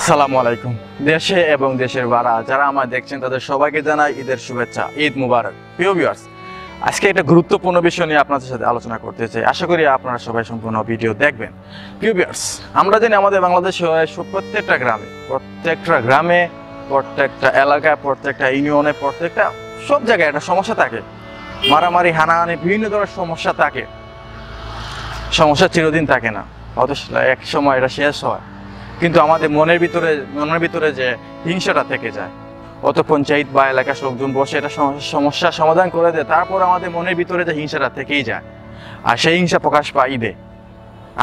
আসসালামু আলাইকুম। দেশে এবং দেশের বাইরে যারা আমায় দেখছেন তাদের সবাইকে জানাই ঈদের শুভেচ্ছা, ঈদ মুবারক। প্রিয় ভিউয়ার্স, আজকে একটা গুরুত্বপূর্ণ বিষয় নিয়ে আপনাদের সাথে আলোচনা করতে চাই। আশা করি আপনারা সবাই সম্পূর্ণ ভিডিও দেখবেন। প্রিয় ভিউয়ার্স, আমরা জানি আমাদের বাংলাদেশে প্রত্যেকটা গ্রামে, প্রত্যেকটা এলাকায়, প্রত্যেকটা ইউনিয়নে, প্রত্যেকটা সব জায়গায় একটা সমস্যা থাকে। মারামারি, হানাহানি, বিভিন্ন ধরনের সমস্যা থাকে। সমস্যা চিরদিন থাকে না, হয়তো এক সময় এটা শেষ হয়, কিন্তু আমাদের মনের ভিতরে যে হিংসাটা থেকে যায়। অত পঞ্চায়েত বা এলাকার লোকজন বসে এটা সমস্যার সমাধান করে দেয়, তারপর আমাদের মনের ভিতরে যে হিংসাটা থেকেই যায়। আর সেই হিংসা প্রকাশ পায় ঈদে।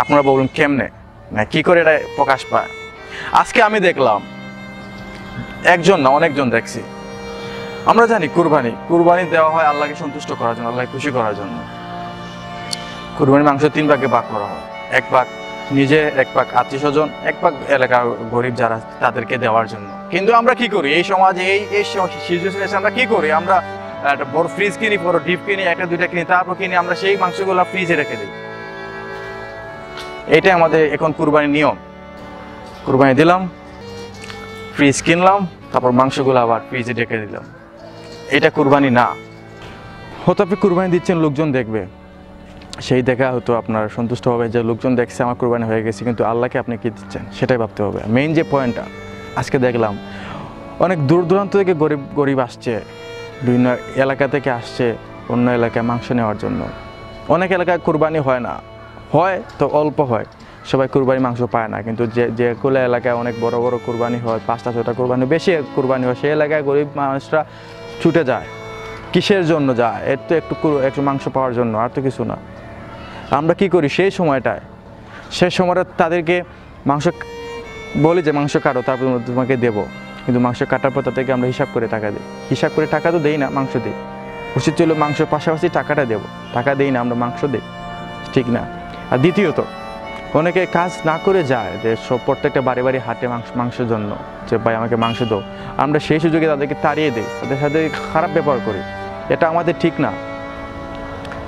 আপনারা বলুন কেমনে, না কি করে এটা প্রকাশ পায়? আজকে আমি দেখলাম, একজন না অনেকজন দেখছি। আমরা জানি কুরবানি দেওয়া হয় আল্লাহকে সন্তুষ্ট করার জন্য, আল্লাহকে খুশি করার জন্য। কুরবানির মাংস 3 ভাগে ভাগ করা হয়। 1 ভাগ নিজে, 1 ভাগ আত্মীয় স্বজন, 1 ভাগ এলাকার গরিব যারা তাদেরকে দেওয়ার জন্য। কিন্তু আমরা কি করি এই সমাজে, এই সিচুয়েশনে আমরা কি করি? আমরা একটা বড় ফ্রিজ কিনি, বড় ডিপ কিনি, 1-2টা কিনি, তারপর কিনি আমরা সেই মাংসগুলো ফ্রিজে রেখে দিই। এইটাই আমাদের এখন কুরবানির নিয়ম। কুরবানি দিলাম, ফ্রিজ কিনলাম, তারপর মাংসগুলো আবার ফ্রিজে রেখে দিলাম। এটা কুরবানি না। হয়তো আপনি কুরবানি দিচ্ছেন, লোকজন দেখবে, সেই দেখা হয়তো আপনার সন্তুষ্ট হবে যে লোকজন দেখছে আমার কুরবানি হয়ে গেছে, কিন্তু আল্লাহকে আপনি কি দিচ্ছেন সেটাই ভাবতে হবে। মেইন যে পয়েন্টটা আজকে দেখলাম, অনেক দূর দূরান্ত থেকে গরিব আসছে, বিভিন্ন এলাকা থেকে আসছে অন্য এলাকায় মাংস নেওয়ার জন্য। অনেক এলাকায় কুরবানি হয় না, হয় তো অল্প হয়, সবাই কুরবানি মাংস পায় না। কিন্তু যেগুলো এলাকায় অনেক বড় বড় কুরবানি হয়, 5টা-6টা কুরবানি, বেশি কুরবানি হয়, সেই এলাকায় গরিব মানুষরা ছুটে যায়। কিসের জন্য যায়? এর তো একটু মাংস পাওয়ার জন্য, আর তো কিছু না। আমরা কি করি সেই সময়টা তাদেরকে মাংস বলি যে মাংস কাটো, তারপর তোমাকে দেবো। কিন্তু মাংস কাটার পর তাদেরকে আমরা হিসাব করে টাকা দিই। হিসাব করে টাকা তো দেই না, মাংস দিই। উচিত ছিল মাংসের পাশাপাশি টাকাটা দেবো, টাকা দেই না, আমরা মাংস দিই, ঠিক না? আর দ্বিতীয়ত, অনেকে কাজ না করে যায় যে প্রত্যেকটা বাড়ি হাটে মাংসের জন্য, যে ভাই আমাকে মাংস দাও। আমরা সেই সুযোগে তাদেরকে তাড়িয়ে দিই, তাদের সাথে খারাপ ব্যবহার করি। এটা আমাদের ঠিক না।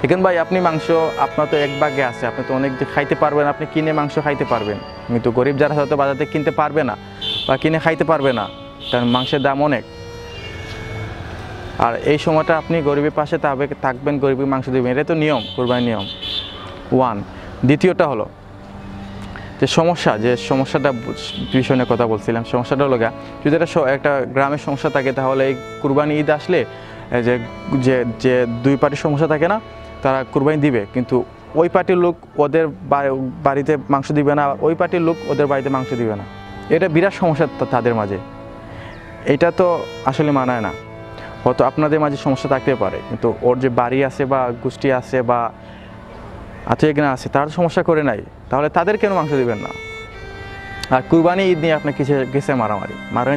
এখন ভাই আপনি মাংস আপনার তো 1 ভাগে আছে, আপনি তো অনেক খাইতে পারবেন, আপনি কিনে মাংস খাইতে পারবেন। কিন্তু গরিব যারা হয়তো বাজারে কিনতে পারবে না বা কিনে খাইতে পারবে না, কারণ মাংসের দাম অনেক। আর এই সময়টা আপনি গরিবের পাশে থাকবেন, গরিবের মাংস দেবেন, এটাই তো নিয়ম, কুরবানির নিয়ম 1। দ্বিতীয়টা হলো যে সমস্যাটা বিষয়ে কথা বলছিলাম। সমস্যাটা হলো যদি একটা গ্রামের সমস্যা থাকে, তাহলে এই কুরবানি ঈদ আসলে যে 2 পার্টির সমস্যা থাকে না, তারা কুরবানি দিবে, কিন্তু ওই পার্টির লোক ওদের বাড়িতে মাংস দিবে না, ওই পার্টির লোক ওদের বাড়িতে মাংস দিবে না। এটা বিরাট সমস্যা তাদের মাঝে। এটা তো আসলে মানায় না। হয়তো আপনাদের মাঝে সমস্যা থাকতে পারে, কিন্তু ওর যে বাড়ি আছে বা গোষ্ঠী আছে বা আত্মীয়জ্ঞান আছে, তার সমস্যা করে নাই, তাহলে তাদের কেন মাংস দিবেন না? আর কুরবানি ঈদ নিয়ে আপনার কিসে মারামারি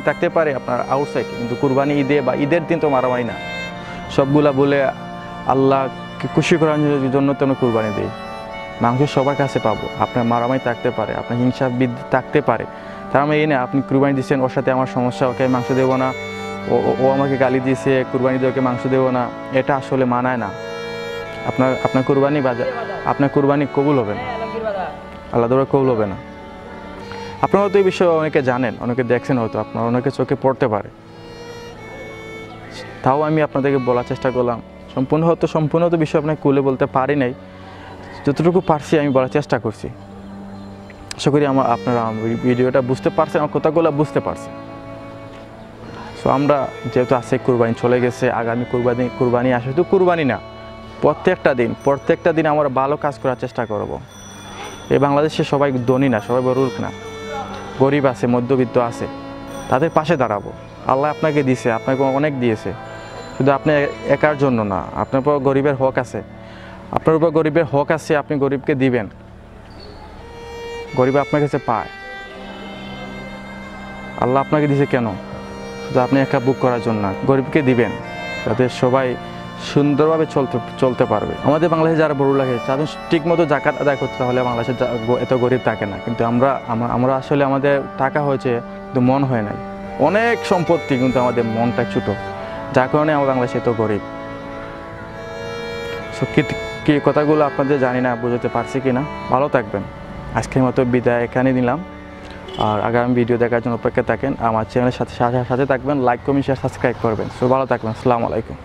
থাকতে পারে আপনার আউটসাইডে, কিন্তু কুরবানি ঈদে বা ঈদের দিন তো মারামারি না। সবগুলা বলে আল্লাহকে খুশি করার জন্য তো আমরা কুরবানি দিই। মাংস সবার কাছে পাবো, আপনার মারামারি থাকতে পারে, আপনার হিংসা বৃদ্ধি থাকতে পারে। তার মানে এই না আপনি কুরবানি দিচ্ছেন, ওর সাথে আমার সমস্যা, ওকে মাংস দেবো না, ও আমাকে গালি দিয়েছে, কুরবানি দিয়ে ওকে মাংস দেবো না, এটা আসলে মানায় না। আপনার কুরবানি কবুল হবে না, আল্লাহ দরবারে কবুল হবে না। আপনারা তো এই বিষয়ে অনেকে জানেন, অনেকে দেখছেন, হয়তো আপনার অনেকে চোখে পড়তে পারে। তাও আমি আপনাদেরকে বলার চেষ্টা করলাম। সম্পূর্ণ তো বিষয় আপনাকে খুলে বলতে পারি নাই, যতটুকু পারছি আমি বলার চেষ্টা করছি। আশা করি আপনারা ভিডিওটা বুঝতে পারছেন, আমার কথাগুলো বুঝতে পারছেন। সো আমরা যেহেতু আছে, কুরবানি চলে গেছে, আগামী কুরবানি আসে, শুধু কুরবানি না, প্রত্যেকটা দিন আমরা ভালো কাজ করার চেষ্টা করব। এই বাংলাদেশে সবাই ধনী না, সবাই বড় লোক না, গরিব আছে, মধ্যবিত্ত আছে, তাদের পাশে দাঁড়াবো। আল্লাহ আপনাকে দিয়েছে, আপনাকে অনেক দিয়েছে, শুধু আপনি একার জন্য না, আপনার উপর গরিবের হক আছে, আপনি গরিবকে দিবেন। গরিব আপনার কাছে পায়, আল্লাহ আপনাকে দিয়েছে কেন? শুধু আপনি একা বুক করার জন্য না, গরিবকে দিবেন, যাতে সবাই সুন্দরভাবে চলতে পারবে। আমাদের বাংলাদেশে যারা বড় লাগে, তাদের ঠিক মতো জাকাত আদায় করতে, তাহলে বাংলাদেশে এত গরিব থাকে না। কিন্তু আমরা আসলে আমাদের টাকা হয়েছে, কিন্তু মন হয় নাই। অনেক সম্পত্তি, কিন্তু আমাদের মনটা ছোটো, যার কারণে আমার বাংলাদেশে এত গরিব। সো কি কথাগুলো আপনাদের জানি না বুঝতে পারছি কি না। ভালো থাকবেন। আজকের মতো বিদায় এখানে নিলাম। আর আগামী ভিডিও দেখার জন্য অপেক্ষা থাকেন। আমার চ্যানেলের সাথে সাথে থাকবেন, লাইক কমেন্ট শেয়ার সাবস্ক্রাইব করবেন। সো ভালো থাকবেন, আসসালামু আলাইকুম।